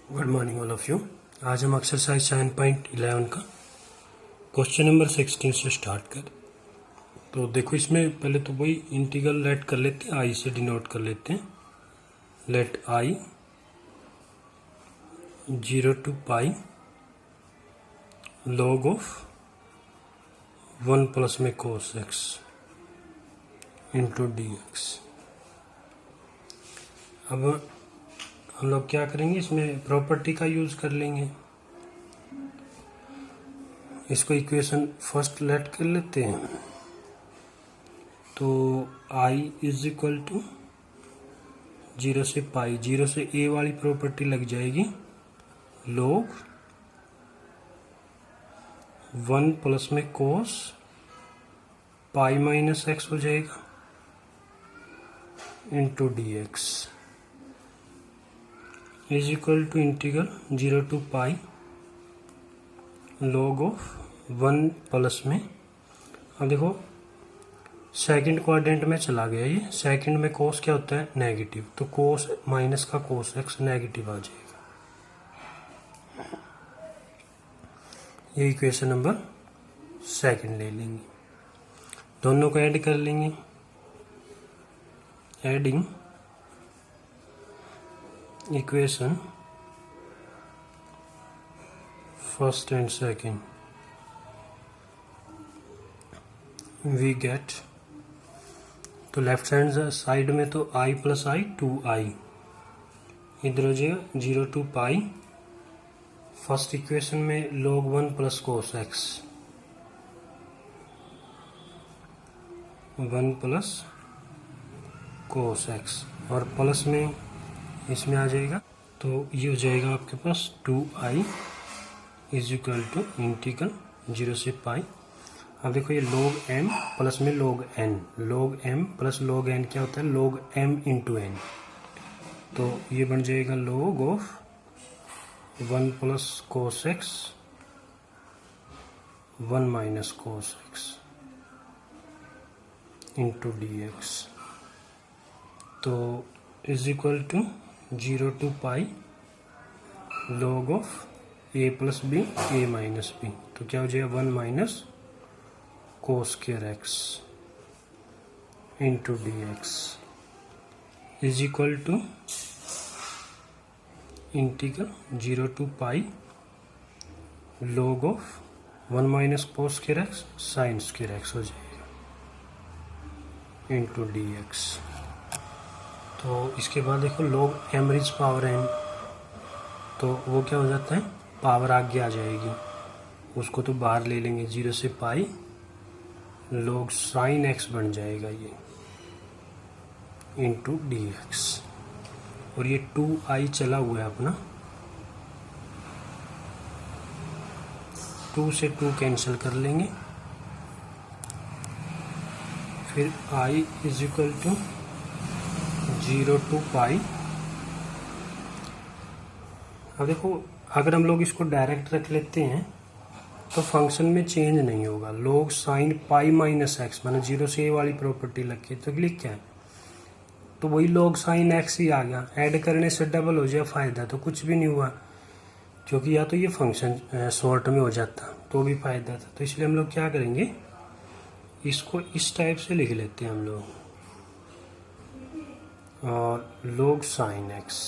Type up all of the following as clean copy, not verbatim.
Good morning all of you. आज हम exercise 7.11 का क्वेश्चन नंबर 16 से स्टार्ट कर। तो देखो, इसमें पहले तो वही इंटीग्रल लेट कर लेते हैं, आई से डिनोट कर लेते हैं। Let I 0 to pi log of 1 plus में cos x into d x. अब हम लोग क्या करेंगे, इसमें प्रॉपर्टी का यूज कर लेंगे। इसको इक्वेशन फर्स्ट लेट कर लेते हैं। तो i इज इक्वल टू 0 से पाई, 0 से a वाली प्रॉपर्टी लग जाएगी, log 1 प्लस में cos पाई माइनस x हो जाएगा into d x is equal to integral 0 to pi log of 1 plus में। अब देखो, सेकंड क्वाड्रेंट में चला गया ये। सेकंड में कोस क्या होता है, नेगेटिव, तो कोस माइनस का कोस एक्स नेगेटिव आ जाएगा। ये इक्वेशन नंबर सेकंड ले लेंगे, दोनों को ऐड कर लेंगे। Adding equation first and second we get, तो लेफ्ट हैंड साइड में तो i प्लस आई 2i, इधर हो जाएगा 0 to पाई। फर्स्ट इक्वेशन में log 1 plus cos x, 1 plus cos x, और प्लस में इसमें आ जाएगा, तो ये हो जाएगा आपके पास 2i is equal to integral 0 से पाई। अब देखो, ये log m प्लस में log n, log m plus log n क्या होता है, log m इंटू n, तो ये बन जाएगा log of 1 plus cos x 1 minus cos x into d x, तो is equal to 0 to pi log of a plus b a minus b, तो क्या हो जाएगा 1 minus cos square x into d x is equal to integral 0 to pi log of 1 minus cos square x sine square x हो जाएगा into d x. तो इसके बाद देखो, log m raise power n, तो वो क्या हो जाता है, पावर आगे आ जाएगी, उसको तो बाहर ले लेंगे। 0 से पाई log साइन x बन जाएगा ये इंटू डी एक्स, और ये 2i चला हुआ है अपना, 2 से 2 कैंसिल कर लेंगे, फिर i is equal to 0 to pi. अब देखो, अगर हम लोग इसको डायरेक्ट रख लेते हैं तो फंक्शन में चेंज नहीं होगा। log sine pi minus x, मैंने 0 से a वाली प्रॉपर्टी रखी, तो क्लिक क्या है, तो वही log साइन एक्स ही आ गया। ऐड करने से डबल हो जाए, फायदा तो कुछ भी नहीं हुआ, क्योंकि या तो ये फंक्शन शॉर्ट में हो जाता तो भी फायदा था। तो इसलिए हम लोग क्या करेंगे, इसको इस टाइप से लिख लेते हैं हम लोग, और log साइन एक्स।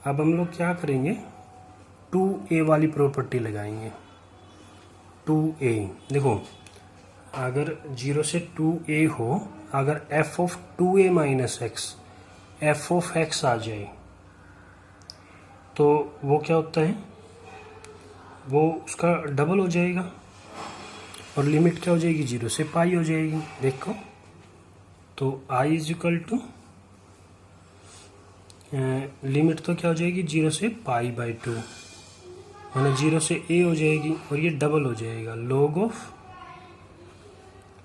अब हम लोग क्या करेंगे, 2a वाली प्रॉपर्टी लगाएंगे। 2a देखो, अगर 0 से 2a हो, अगर f of 2a minus x f of x आ जाए, तो वो क्या होता है, वो उसका डबल हो जाएगा, और लिमिट क्या हो जाएगी, 0 से पाई हो जाएगी। देखो, तो i is equal to limit तो क्या हो जाएगी, 0 से पाई बाई 2, माना 0 से a हो जाएगी, और ये डबल हो जाएगा log of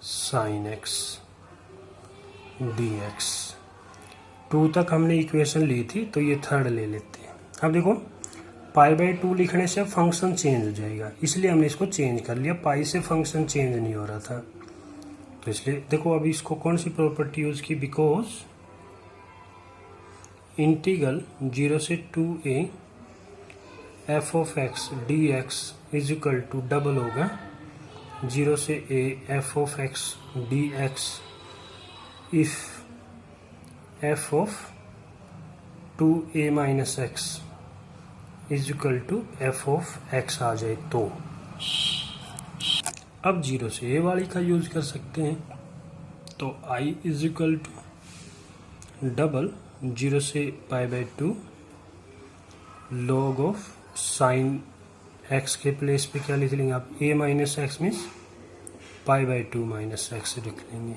sine x d x. 2 तक हमने इक्वेशन ली थी, तो ये थर्ड ले लेते हैं। अब देखो, पाई बाई 2 लिखने से फंक्शन चेंज हो जाएगा, इसलिए हमने इसको चेंज कर लिया। पाई से फंक्शन चेंज नहीं हो रहा था, तो इसलिए देखो, अभी इसको कौन सी प्रॉपर्टी यूज की, बिकॉज इंटीग्रल 0 से 2a f of x d x is equal to double होगा 0 से a f of x d x if f of 2a minus x is equal to f of x आ जाए तो अब 0 से a वाली का यूज कर सकते हैं। तो i is equal to double 0 से pi by 2 log of sine x के प्लेस पे क्या लिख लेंगे आप a minus x means pi by 2 minus x लिख लेंगे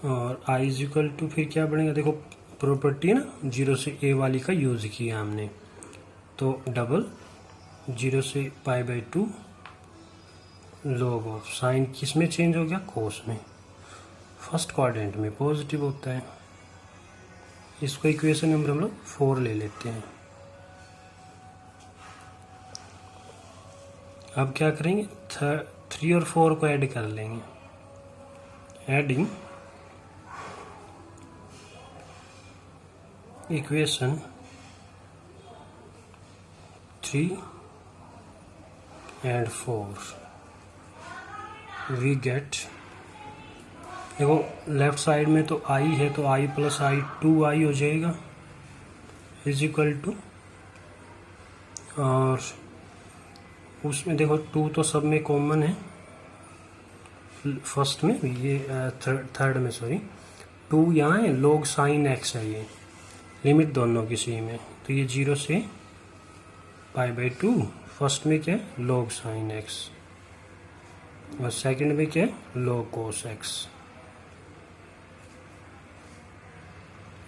और i इज इक्वल टू फिर क्या बनेगा, देखो प्रॉपर्टी है ना 0 से a वाली का यूज किया हमने, तो डबल 0 से pi by 2 log of sign किस में चेंज हो गया, कोस में, फर्स्ट क्वाड्रेंट में पॉजिटिव होता है। इसको इक्वेशन नंबर हम लोग 4 ले लेते हैं। अब क्या करेंगे 3 और 4 को ऐड कर लेंगे, adding equation 3 and 4 we get, देखो लेफ्ट साइड में तो i है तो i प्लस i 2i हो जाएगा इज इक्वल टू, और उसमें देखो 2 तो सब में कॉमन है, फर्स्ट में ये थर्ड में सॉरी 2 यहाँ है, log साइन x है, ये लिमिट दोनों की सेम है, तो ये 0 से पाई बाई 2 फर्स्ट में क्या है log साइन x और सेकंड में क्या है log cos x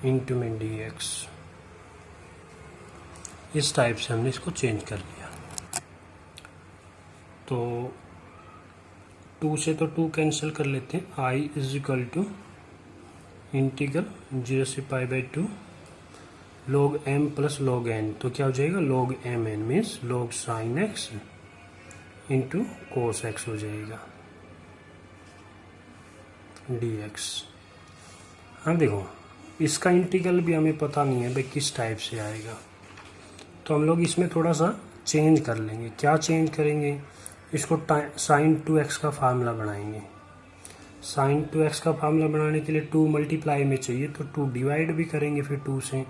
इंटू में dx। इस टाइप से हमने इसको चेंज कर लिया। तो 2 से तो 2 कैंसिल कर लेते हैं, i is equal to integral 0 से pi by 2 log m plus log n, तो क्या हो जाएगा log m n means log sine x into cos x हो जाएगा dx। हाँ देखो इसका इंटीग्रल भी हमें पता नहीं है भाई किस टाइप से आएगा, तो हम लोग इसमें थोड़ा सा चेंज कर लेंगे। क्या चेंज करेंगे, इसको साइन 2x का फार्मूला बनाएंगे। साइन 2x का फार्मूला बनाने के लिए 2 मल्टीप्लाई में चाहिए, तो 2 डिवाइड भी करेंगे फिर 2 से,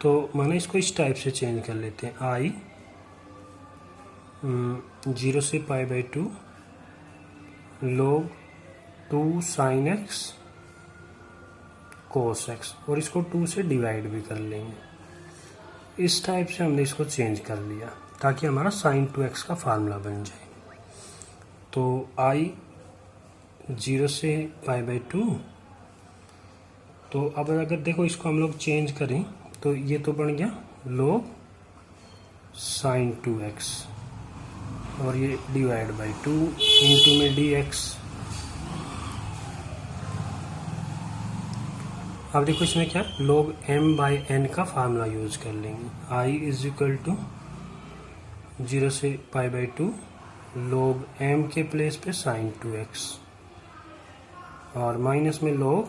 तो माना इसको इस टाइप से चेंज कर लेते हैं, i 0 से pi by 2 log 2 sine x cos x, और इसको 2 से डिवाइड भी कर लेंगे। इस टाइप से हमने इसको चेंज कर लिया ताकि हमारा साइन 2x का फार्मूला बन जाए। तो i 0 से पाई बाई 2, तो अब अगर देखो इसको हम लोग चेंज करें तो ये तो बन गया log साइन 2x और ये डिवाइड बाई 2 इंटू में dx। अब देखो इसमें क्या log m बाई n का फार्मूला यूज कर लेंगे, i इज इक्वल टू 0 से पाई बाई 2 log m के प्लेस पे साइन 2x और माइनस में log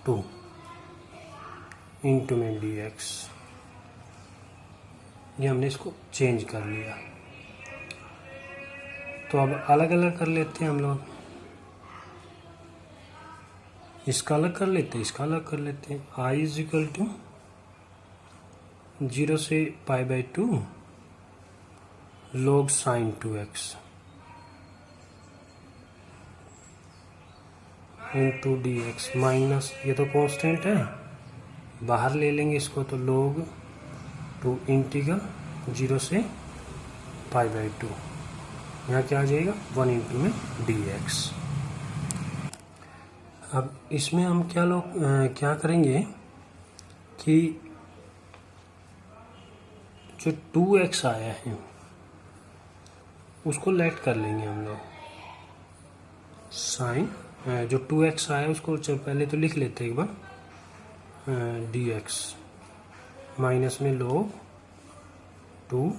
2 इंटू में dx। ये हमने इसको चेंज कर लिया। तो अब अलग अलग कर लेते हैं हम लोग, इसका अलग कर लेते हैं, इसका अलग कर लेते हैं। i इज इक्वल टू 0 से pi by 2 log sine 2x into dx minus, ये तो कांस्टेंट है बाहर ले लेंगे इसको, तो log 2 इंटीग्रल 0 से पाई बाई 2, यहाँ क्या आ जाएगा 1 इंटू में dx। अब इसमें हम क्या करेंगे कि जो 2x आया है उसको लेफ्ट कर लेंगे हम लोग, साइन जो 2x आया उसको पहले तो लिख लेते हैं एक बार, dx माइनस में log 2,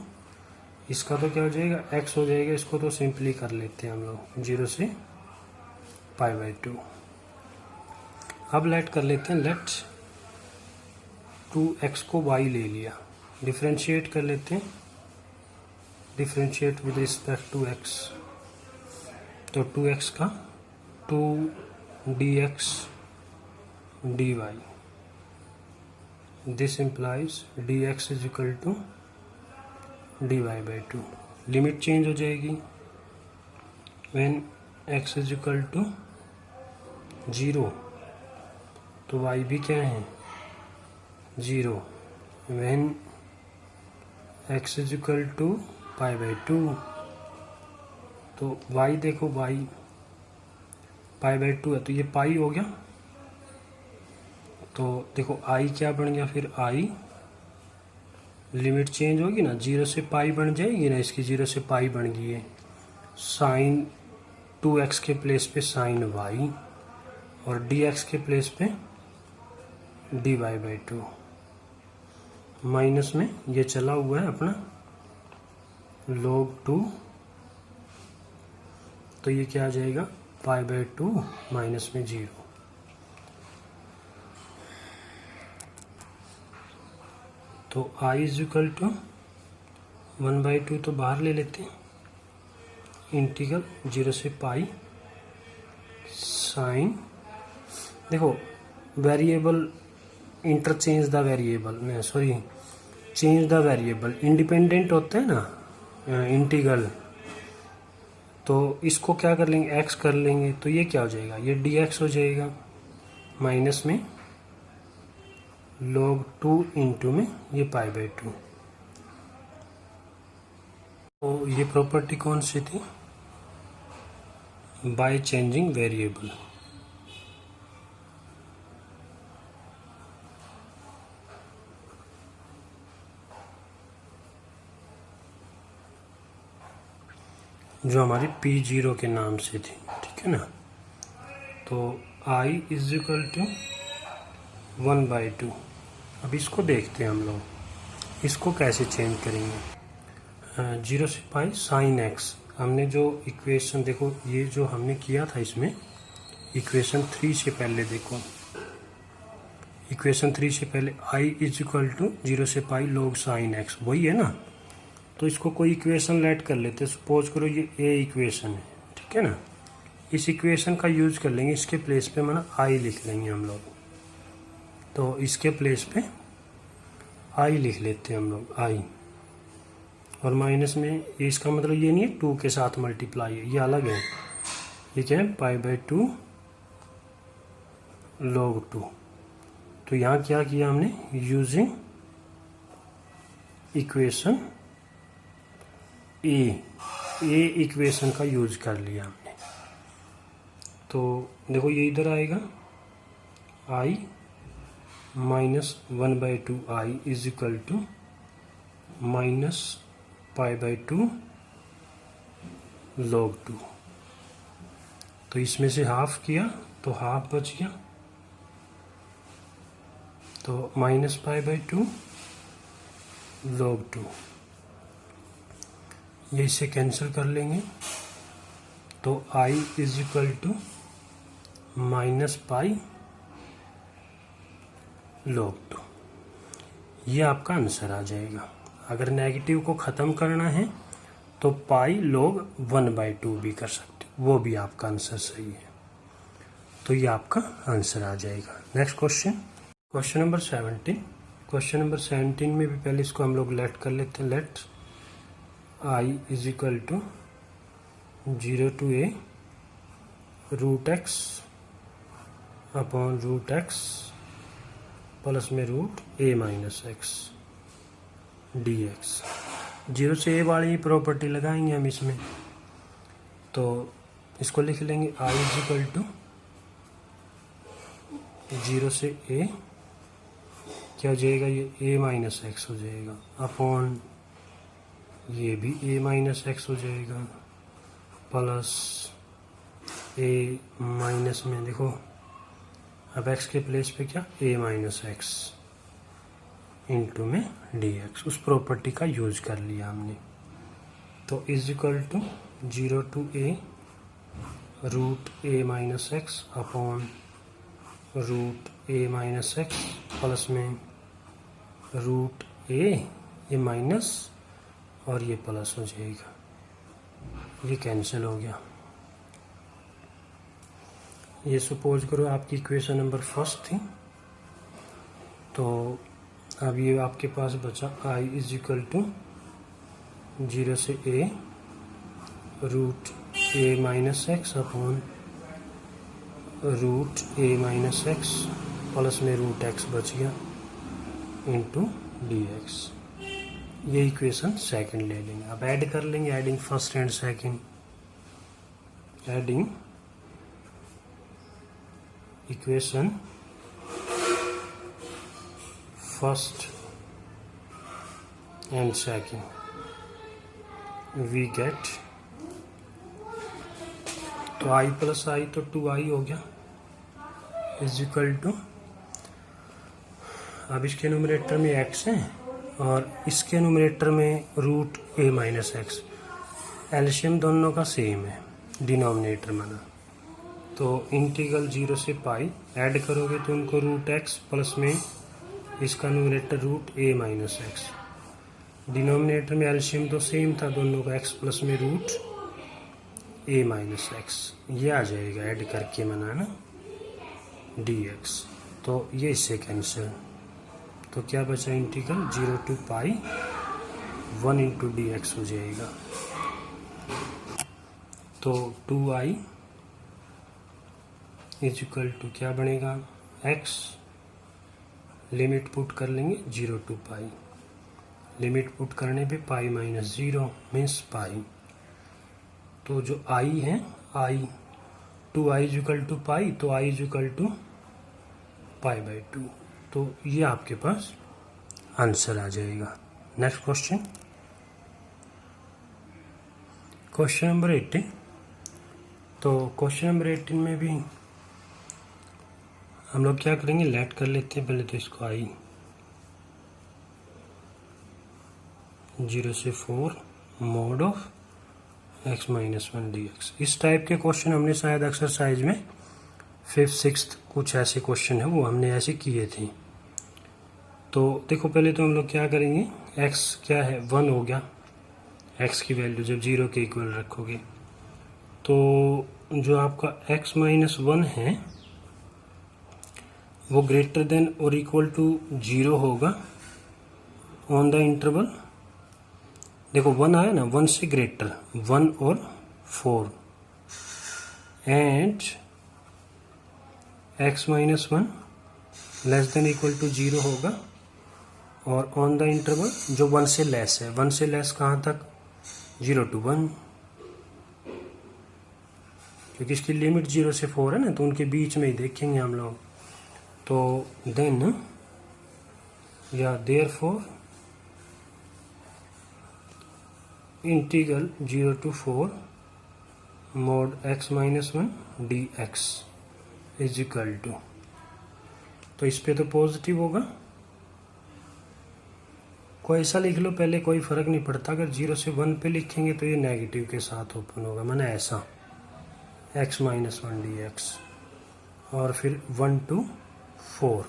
इसका तो क्या हो जाएगा x हो जाएगा, इसको तो सिंपली कर लेते हैं हम लोग 0 से पाई बाई 2 अब लेट कर लेते हैं, लेट 2x को y ले लिया, डिफ्रेंशिएट कर लेते हैं, differentiate with respect to x, तो 2x का 2 dx dy, this implies dx is equal to dy by 2। Limit change हो जाएगी, when x is equal to 0 तो y भी क्या है 0, when x is equal to pi by 2 तो y देखो y पाई बाई 2 है तो ये पाई हो गया, तो देखो i क्या बन गया फिर i, लिमिट चेंज होगी ना, 0 से पाई बन जाएगी ना, इसकी 0 से पाई बन गई है, साइन 2x के प्लेस पे साइन y और dx के प्लेस पे dy बाई 2, माइनस में ये चला हुआ है अपना log 2, तो ये क्या आ जाएगा पाई बाई 2 माइनस में 0, तो i is equal to 1 by 2 तो बाहर ले लेते हैं, इंटीग्रल 0 से पाई साइन, देखो variable interchange the variable, sorry change the variable, independent होते हैं ना इंटीग्रल, तो इसको क्या कर लेंगे x कर लेंगे, तो ये क्या हो जाएगा ये dx हो जाएगा, माइनस में log 2 इंटू में ये पाई बाई 2, तो ये प्रॉपर्टी कौन सी थी, बाय चेंजिंग वेरिएबल। जो हमारी P0 के नाम से थी, ठीक है ना, तो i is equal to 1 by 2। अब इसको देखते हैं हम लोग, इसको कैसे चेंज करेंगे, 0 से पाई साइन x, हमने जो इक्वेशन देखो ये जो हमने किया था इसमें इक्वेशन 3 से पहले देखो, इक्वेशन 3 से पहले i इज इक्वल टू 0 से पाई log साइन x, वही है ना, तो इसको कोई इक्वेशन लेट कर लेते, सपोज करो ये a इक्वेशन है, ठीक है ना, इस इक्वेशन का यूज कर लेंगे, इसके प्लेस पे माना i लिख लेंगे हम लोग, तो इसके प्लेस पे i लिख लेते हैं हम लोग i, और माइनस में ये इसका मतलब ये नहीं है 2 के साथ मल्टीप्लाई है, ये अलग है, ये क्या है पाई बाई 2 log 2, तो यहाँ क्या किया हमने यूजिंग इक्वेशन ए इक्वेशन का यूज कर लिया हमने, तो देखो ये इधर आएगा i minus 1 by 2 i is equal to minus pi by 2 log 2, तो इसमें से हाफ किया तो हाफ बच गया, तो माइनस पाई बाई 2 log 2, ये इसे कैंसिल कर लेंगे, तो i is equal to minus pi log 2, ये आपका आंसर आ जाएगा। अगर नेगेटिव को ख़त्म करना है तो पाई log 1 बाई 2 भी कर सकते हो, वो भी आपका आंसर सही है, तो ये आपका आंसर आ जाएगा। Next question, question number 17। Question number 17 में भी पहले इसको हम लोग लेट कर लेते हैं, let i is equal to 0 to a root x upon root x plus में root a minus x dx। 0 से a वाली प्रॉपर्टी लगाएंगे हम इसमें, तो इसको लिख लेंगे i इज इक्वल टू 0 से a, क्या हो जाएगा ये a माइनस x हो जाएगा, अपॉन ये भी a माइनस x हो जाएगा, प्लस a माइनस में देखो अब x के प्लेस पे क्या a माइनस x इंटू में dx, उस प्रॉपर्टी का यूज कर लिया हमने, तो is equal to 0 to a root a minus x upon root a minus x plus में रूट ए, ये माइनस और ये प्लस हो जाएगा, ये कैंसिल हो गया। ये सपोज करो आपकी इक्वेशन नंबर फर्स्ट थी, तो अब ये आपके पास बचा आई इज इक्वल टू 0 से a root a minus x upon root a minus x plus में रूट एक्स बच गया इंटू डी एक्स। ये इक्वेशन सेकंड ले लेंगे। अब ऐड कर लेंगे, adding first and second, adding equation first and second, we get, तो आई प्लस आई तो 2i हो गया इज इक्वल टू, अब इसके न्यूमरेटर में x है और इसके न्यूमरेटर में root a minus x, LCM दोनों का सेम है, डिनोमिनेटर माना, तो इंटीग्रल 0 से पाई ऐड करोगे तो उनको रूट एक्स प्लस में इसका numerator root a minus x, denominator में एलसीएम तो सेम था दोनों का, एक्स प्लस में रूट ए माइनस एक्स, ये आ जाएगा ऐड करके मना ना डी एक्स, तो ये इससे कैंसिल, तो क्या बचा integral 0 to pi 1 into d x हो जाएगा, तो 2i इज इक्वल टू क्या बनेगा x, लिमिट पुट कर लेंगे 0 to पाई, लिमिट पुट करने पे पाई माइनस 0 मीन्स पाई, तो जो i है i 2i is equal to pi, तो i is equal to pi by 2, तो ये आपके पास आंसर आ जाएगा। नेक्स्ट क्वेश्चन, क्वेश्चन नंबर 18, तो क्वेश्चन नंबर 18 में भी हम लोग क्या करेंगे, लेट कर लेते हैं पहले तो इसको आई 0 से 4 mod of x minus 1 d x. इस टाइप के क्वेश्चन हमने शायद एक्सरसाइज में 5th 6th कुछ ऐसे क्वेश्चन है वो हमने ऐसे किए थे। तो देखो पहले तो हम लोग क्या करेंगे, x क्या है 1 हो गया, x की वैल्यू जब 0 के इक्वल रखोगे तो जो आपका x माइनस 1 है वो ग्रेटर देन और इक्वल टू 0 होगा ऑन द इंटरवल, देखो 1 आया ना, 1 से ग्रेटर 1 और 4, and x minus 1 less than equal to 0 होगा, और ऑन द इंटरवल जो 1 से लेस है, 1 से लेस कहाँ तक 0 to 1, क्योंकि इसकी लिमिट 0 से 4 है ना, तो उनके बीच में ही देखेंगे हम लोग, तो देन या therefore integral 0 to 4 mod x minus 1 d x is equal to, तो इस पे तो पॉजिटिव होगा, कोई ऐसा लिख लो पहले, कोई फर्क नहीं पड़ता, अगर 0 से 1 पे लिखेंगे तो ये नेगेटिव के साथ ओपन होगा, माना ऐसा x माइनस 1 डी एक्स, और फिर 1 to 4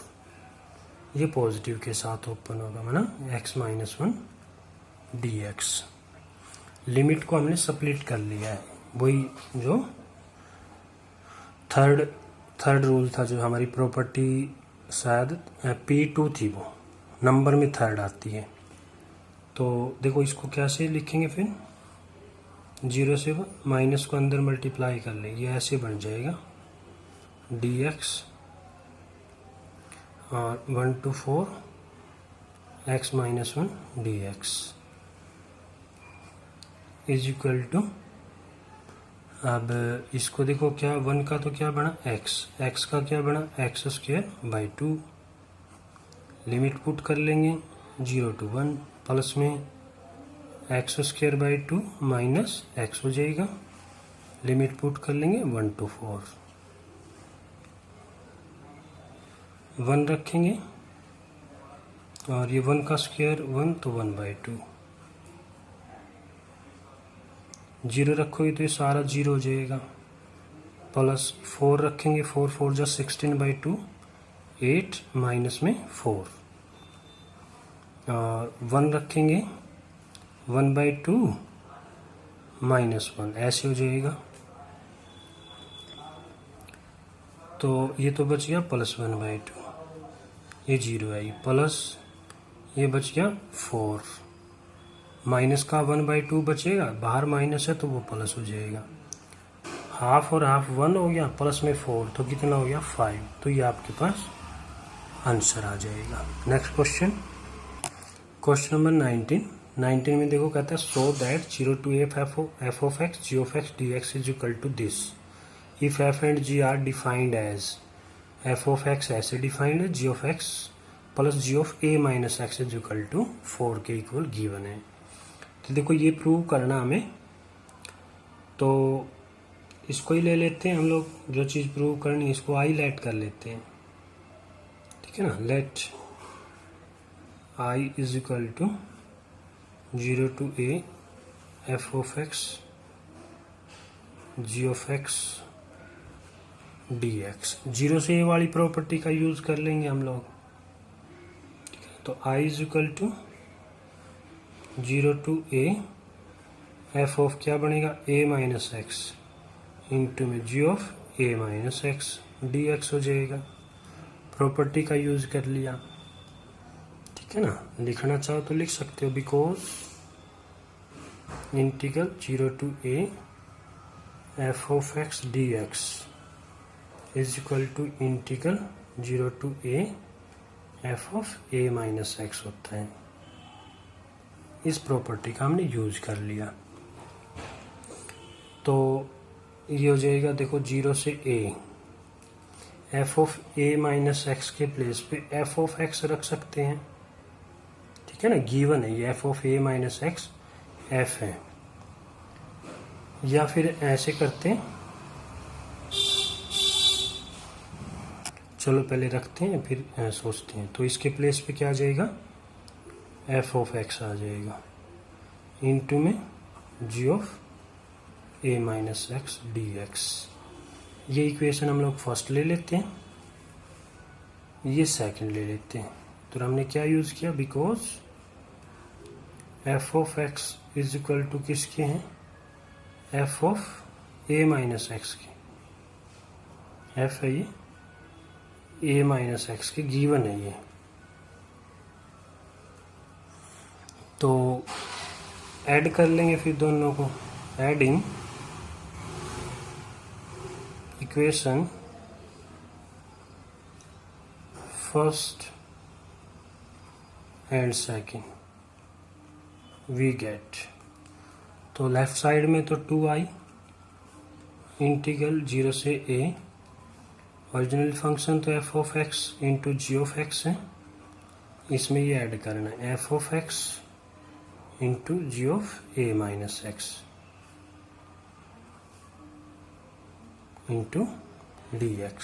ये पॉजिटिव के साथ ओपन होगा, माना x minus 1 d x. Limit को हमने स्प्लिट कर लिया है, वही जो थर्ड रूल था, जो हमारी प्रॉपर्टी शायद P2 थी, वो नंबर में थर्ड आती है। तो देखो इसको कैसे लिखेंगे, फिर 0 से माइनस को अंदर मल्टीप्लाई कर ले, ये ऐसे बन जाएगा dx, और 1 to 4 x minus 1 dx is equal to, अब इसको देखो क्या 1 का तो क्या बना x का क्या बना x square by 2, limit put कर लेंगे 0 to 1 प्लस में x square by 2 minus x हो जाएगा, लिमिट पुट कर लेंगे 1 to 4, 1 रखेंगे और ये 1 का स्क्वायर 1 तो 1 बाई 2, 0 रखोगे तो ये सारा 0 हो जाएगा, प्लस 4 रखेंगे, 4 4 जा 16/2, 8 माइनस में 4, और 1 रखेंगे, 1/2 -1, ऐसे हो जाएगा। तो ये तो बच गया +1/2, ये 0 है, प्लस ये बच गया 4, माइनस का 1/2 बचेगा, बाहर माइनस है तो वो प्लस हो जाएगा। हाफ और हाफ 1 हो गया, प्लस में 4, तो कितना हो गया 5। तो ये आपके पास आंसर आ जाएगा। नेक्स्ट क्वेश्चन, क्वेश्चन नंबर 19 में देखो कहता है so that 0 to f of x g of x dx is equal to this if f and g are defined as f of x ऐसे डिफाइंड है, g of x plus g of a minus x is equal to 4 के equal given है। तो देखो ये prove करना हमें, तो इसको ही ले लेते हैं हम लोग, जो चीज़ प्रूव करनी है इसको आई लेट कर लेते हैं, ठीक है ना। Let I is equal to 0 to a f of x g of x dx, 0 से a वाली प्रॉपर्टी का यूज कर लेंगे हम लोग, ठीक है। तो i is equal to 0 to a f of क्या बनेगा a माइनस एक्स इंटू में g of a minus x dx हो जाएगा। प्रॉपर्टी का यूज कर लिया, ठीक है ना। लिखना चाहो तो लिख सकते हो, because integral 0 to a f of x dx is equal to integral 0 to a f of a minus x होता है। इस प्रॉपर्टी का हमने यूज कर लिया, तो ये हो जाएगा देखो 0 से a, f of a minus x के प्लेस पे f of x रख सकते हैं, ठीक है ना। गिवन है ये f of a minus x f है, या फिर ऐसे करते हैं, चलो पहले रखते हैं फिर सोचते हैं। तो इसके प्लेस पे क्या आ जाएगा f of x आ जाएगा इंटू में g of a minus x dx। ये इक्वेशन हम लोग फर्स्ट ले लेते हैं, ये सेकंड ले लेते हैं। तो हमने क्या यूज किया, because f of x is equal to किसके हैं, f of a minus x के, f है ये a माइनस एक्स के, गिवन है ये। तो ऐड कर लेंगे फिर दोनों को, adding equation first and second we get, तो लेफ्ट साइड में तो 2i इंटीग्रल 0 से a, ओरिजिनल फंक्शन तो f of x into g of x है, इसमें ये ऐड करना है f of x into g of a minus x into dx।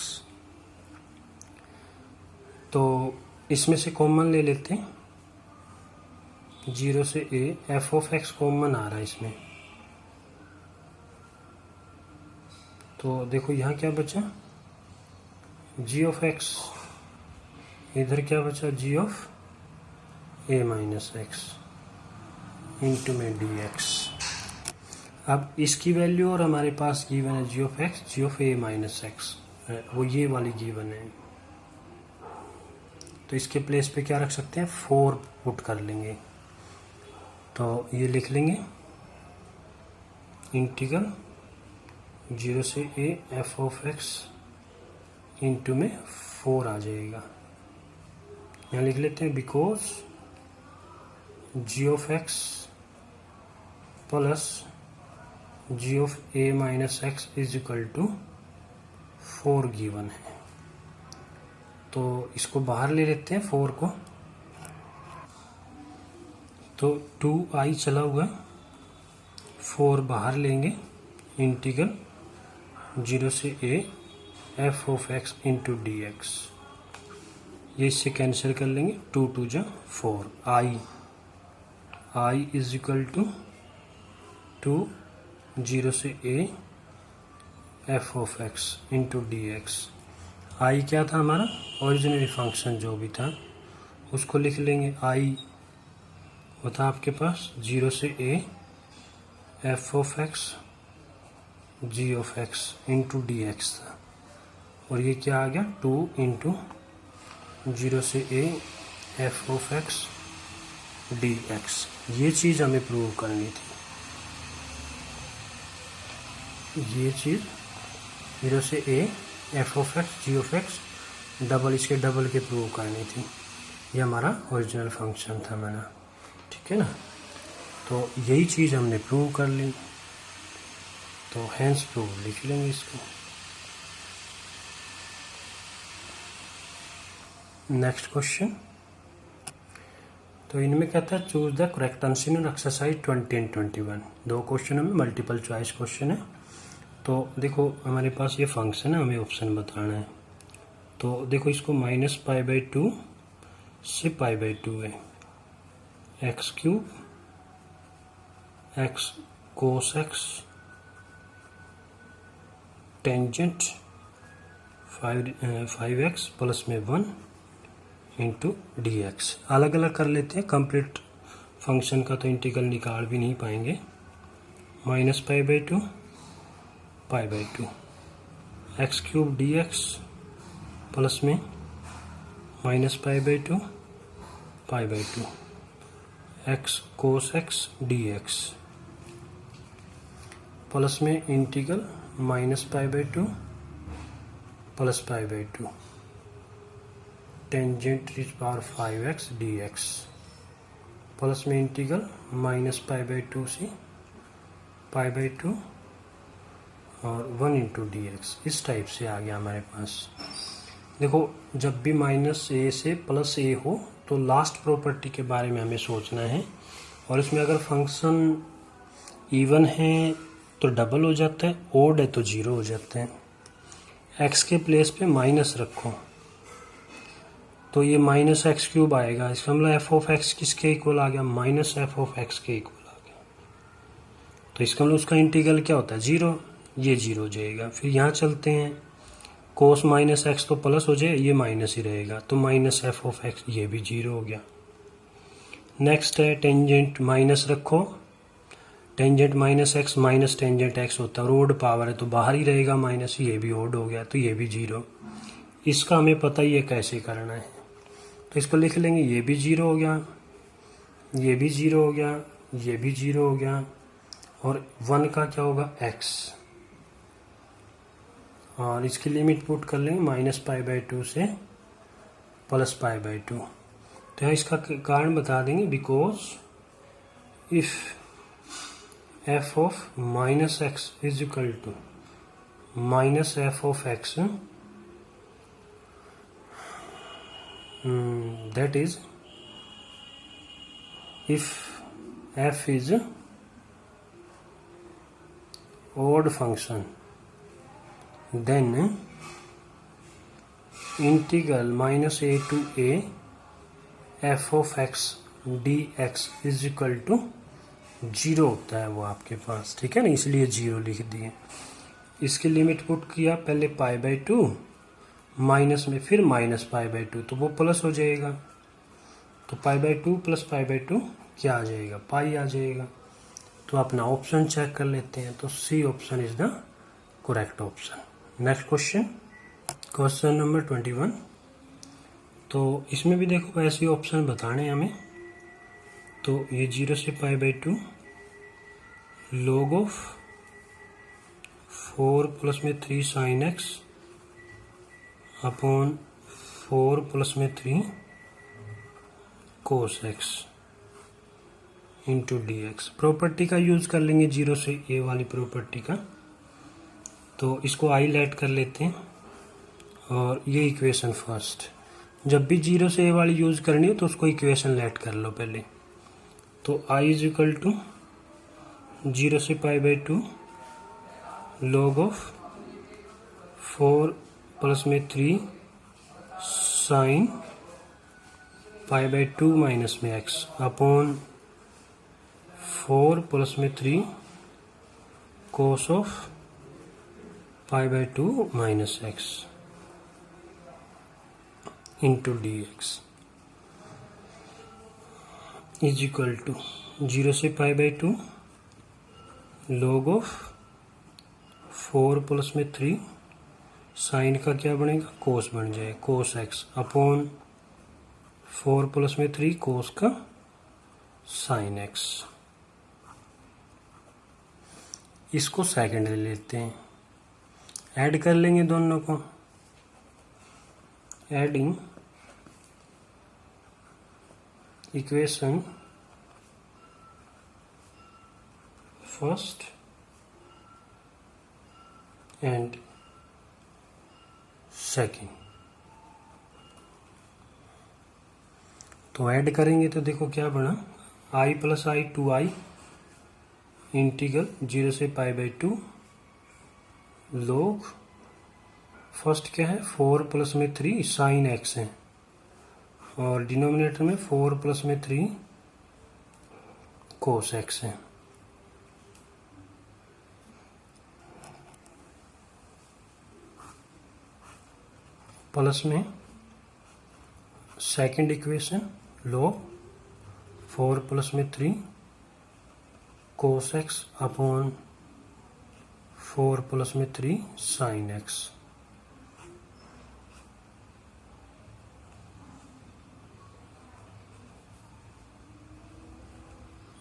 तो इसमें से कॉमन ले लेते हैं, 0 से a, f of x common आ रहा है इसमें, तो देखो यहाँ क्या बचा g of x, इधर क्या बचा g of a minus x into में dx। अब इसकी वैल्यू और हमारे पास गिवन है g of x, g of a minus x, वो ये वाली गिवन है। तो इसके प्लेस पे क्या रख सकते हैं, 4 पुट कर लेंगे, तो ये लिख लेंगे इंटीग्रल 0 से a f of x into में 4 आ जाएगा। यहाँ लिख लेते हैं because g of x plus g of a minus x is equal to 4 given है। तो इसको बाहर ले लेते हैं 4 को, तो 2i चला हुआ, 4 बाहर लेंगे, इंटीग्रल 0 से a f of x into dx, ये इससे कैंसिल कर लेंगे, 2 2 जा 4, i इज इक्वल टू 2 0 से a f of x into d x. I क्या था हमारा, ओरिजिनरी फंक्शन जो भी था उसको लिख लेंगे। आई होता आपके पास 0 से a f of x g of x into d x था, और ये क्या आ गया 2 इंटू 0 से a f of x d x. ये चीज़ हमें प्रूव करनी थी, ये चीज़ 0 से a f of x g of x double इसके डबल के प्रूव करनी थी। ये हमारा ओरिजिनल फंक्शन था मैंने, ठीक है ना। तो यही चीज़ हमने प्रूव कर ली, तो हैंस प्रूव लिख लेंगे इसको। नेक्स्ट क्वेश्चन, तो इनमें कहता है choose the correct answer in exercise 20 and 21। दो क्वेश्चनों में मल्टीपल चॉइस क्वेश्चन है। तो देखो हमारे पास ये फंक्शन है, हमें ऑप्शन बताना है। तो देखो इसको -π/2 से π/2 है, x cube x cos x tangent 5x plus में 1 इंटू डी एक्स। अलग अलग कर लेते हैं, कंप्लीट फंक्शन का तो इंटीग्रल निकाल भी नहीं पाएंगे। -π/2 π/2 x cube d x plus में -π/2 π/2 x cos x d x plus में integral -π/2 plus π/2 tangent is power 5x dx plus में इंटीग्रल -π/2 से π/2 और 1 इंटू डी एक्स। इस टाइप से आ गया हमारे पास। देखो जब भी -a से +a हो तो लास्ट प्रॉपर्टी के बारे में हमें सोचना है, और इसमें अगर फंक्शन इवन है तो डबल हो जाता है, ओड है तो 0 हो जाता है। x के प्लेस पे माइनस रखो तो ये -x³ आएगा। इसका मतलब एफ ऑफ एक्स किसके इक्वल आ गया, -f ऑफ एक्स के इक्वल आ गया। तो इसका मतलब उसका इंटीग्रल क्या होता है 0, ये 0 हो जाएगा। फिर यहाँ चलते हैं, कोस -x तो प्लस हो जाए, ये माइनस ही रहेगा, तो -f ऑफ एक्स ये भी 0 हो गया। नेक्स्ट है टेंजेंट माइनस रखो, tangent -x minus tangent x होता है, और ओड पावर है तो बाहर ही रहेगा माइनस, ये भी ओड हो गया, तो ये भी 0। इसका हमें पता ही है कैसे करना है, तो इसको लिख लेंगे। ये भी 0 हो गया, ये भी 0 हो गया, ये भी 0 हो गया, और 1 का क्या होगा x, और इसकी लिमिट पुट कर लेंगे -π/2 से +π/2। तो यहाँ इसका कारण बता देंगे, because if f of -x is equal to -f of x, that is if f is odd function then integral -a to a f of x dx is equal to 0 होता है वो आपके पास, ठीक है ना, इसलिए 0 लिख दिए। इसकी लिमिट पुट किया, पहले π/2 माइनस में फिर -π/2, तो वो प्लस हो जाएगा, तो π/2 प्लस π/2 क्या आ जाएगा, पाई आ जाएगा। तो अपना ऑप्शन चेक कर लेते हैं, तो C option is the correct option. Next question, question number 21। तो इसमें भी देखो ऐसे ऑप्शन बताने हैं हमें। तो ये 0 से π/2 log ऑफ 4 प्लस में 3 sin x अपॉन 4 प्लस में 3 cos x into d x. Property का यूज कर लेंगे 0 से a वाली प्रॉपर्टी का। तो इसको आई लेट कर लेते हैं, और ये इक्वेशन फर्स्ट। जब भी 0 से a वाली यूज करनी हो तो उसको इक्वेशन लेट कर लो पहले। तो i इज इक्वल टू 0 से π/2 log ऑफ 4 प्लस में 3 साइन π/2 माइनस में x अपॉन 4 प्लस में 3 cos of pi by 2 minus x into d x is equal to 0 से pi by 2 log of 4 plus में 3 sign का क्या बनेगा कोस बन जाए कोस एक्स अपॉन 4 प्लस में 3 कोस का साइन एक्स। इसको सेकंड ले लेते हैं, ऐड कर लेंगे दोनों को। Adding equation first and second, तो ऐड करेंगे तो देखो क्या बना i plus I 2i integral 0 से पाई बाई 2 log फर्स्ट क्या है 4 प्लस में 3 साइन एक्स है और डिनोमिनेटर में 4 प्लस में 3 कोस एक्स है। प्लस में सेकंड इक्वेशन log 4 प्लस में 3 कोस एक्स अपॉन 4 प्लस में 3 sine x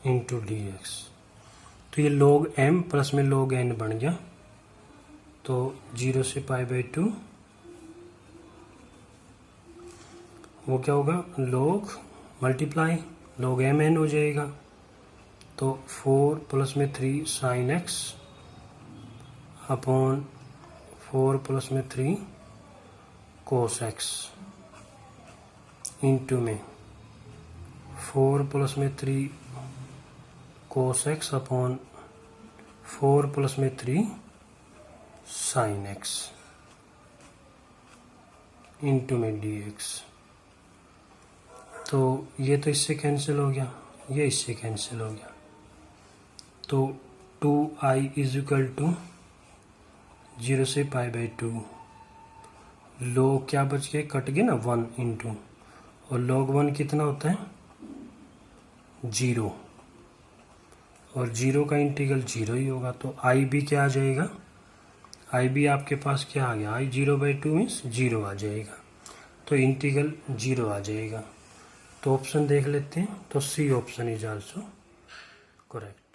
into d x. तो ये log m प्लस में log n बन गया, तो 0 से पाई बाई 2 वो क्या होगा log multiply log m n हो जाएगा, तो 4 प्लस में 3 साइन एक्स अपॉन 4 प्लस में 3 कोस एक्स इंटू में 4 प्लस में 3 कोस एक्स अपॉन 4 प्लस में 3 साइन एक्स इंटू में डी एक्स। तो ये तो इससे कैंसिल हो गया, ये इससे कैंसिल हो गया, तो 2i इज इक्वल टू 0 से पाई बाई 2 log क्या बच गया कट गया ना 1 इंटू, और log 1 कितना होता है 0 और 0 का इंटीग्रल 0 ही होगा, तो i भी क्या आ जाएगा i भी आपके पास क्या आ गया i 0 बाई 2 मीन्स 0 आ जाएगा, तो इंटीग्रल 0 आ जाएगा। तो ऑप्शन देख लेते हैं, तो C option is also correct.